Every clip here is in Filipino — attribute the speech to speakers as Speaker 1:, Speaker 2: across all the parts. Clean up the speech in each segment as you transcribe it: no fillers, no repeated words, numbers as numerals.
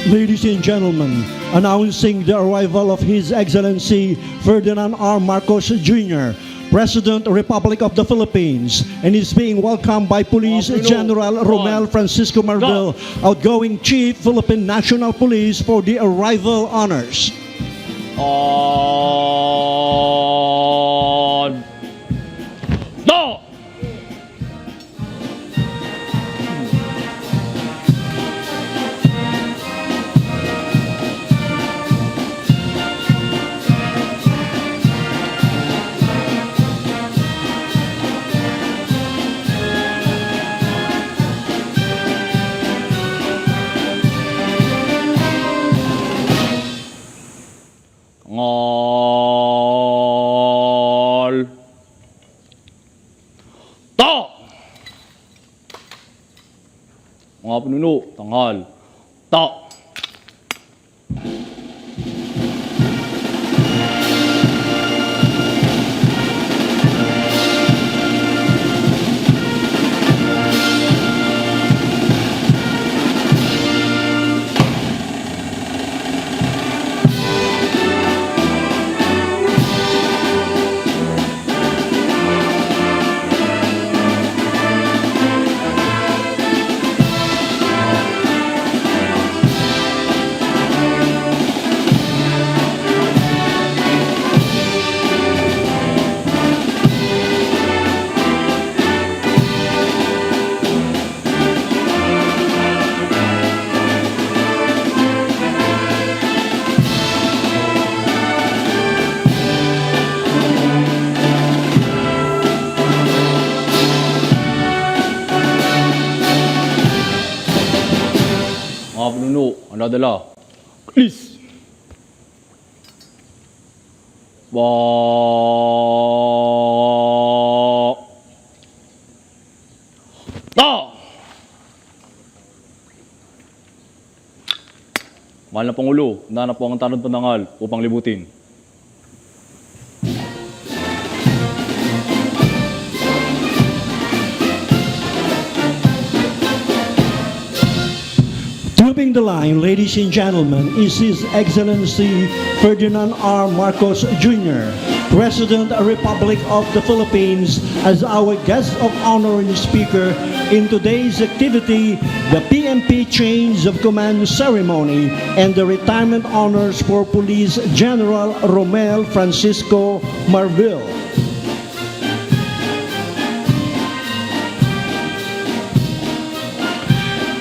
Speaker 1: Ladies and gentlemen, announcing the arrival of His Excellency Ferdinand R. Marcos Jr., President, Republic of the Philippines, and is being welcomed by Police General Romel Francisco Marvel, outgoing Chief Philippine National Police, for the arrival honors.
Speaker 2: On. No! Ngol. To! Mga pinuno, tanghal. To! Mga pinuno, ang dadala. Please! Ba. Ta! Mahal na Pangulo, handa na po ang tanod pandangal upang libutin.
Speaker 1: Trooping the line, ladies and gentlemen, is His Excellency Ferdinand R. Marcos Jr., President, Republic of the Philippines, as our guest of honor and speaker in today's activity, the PNP Change of Command Ceremony and the retirement honors for Police General Romel Francisco Marvel.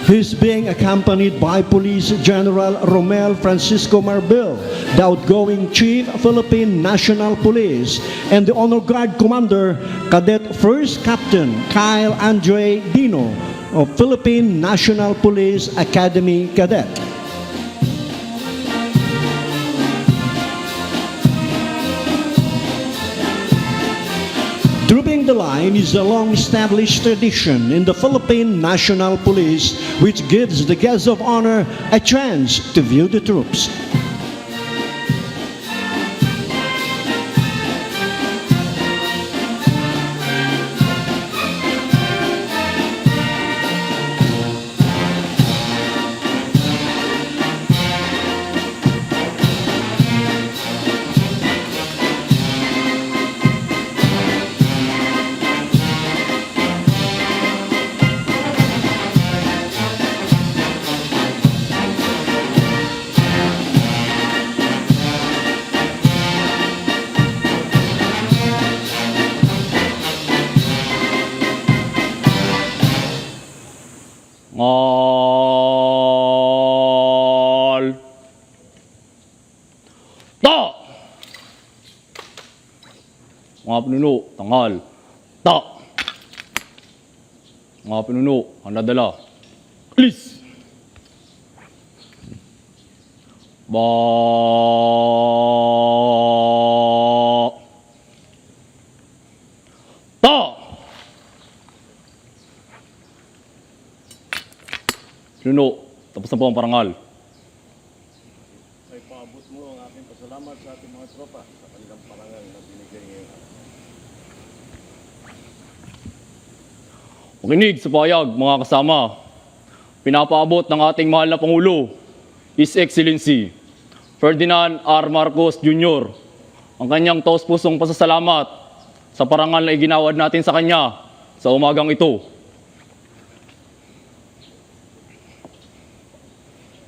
Speaker 1: He's being accompanied by Police General Romel Francisco Marvel, the outgoing Chief Philippine National Police, and the Honor Guard Commander, Cadet First Captain Kyle Andre Dino of Philippine National Police Academy Cadet. Trooping the line is a long-established tradition in the Philippine National Police, which gives the guests of honor a chance to view the troops.
Speaker 2: Ngol. To! Mga pinuno, tanghal. To! Mga pinuno, ang dadala. Please! Ba. To! Pinuno, tapos na po ang parangal.
Speaker 3: Ay paabot mo ang aking pasalamat sa ating mga tropa sa kanilang parangal na binigay ngayon.
Speaker 2: Makinig sa payag, mga kasama. Pinapaabot ng ating mahal na Pangulo His Excellency Ferdinand R. Marcos Jr. ang kanyang taos-pusong pasasalamat sa parangal na iginawad natin sa kanya sa umagang ito.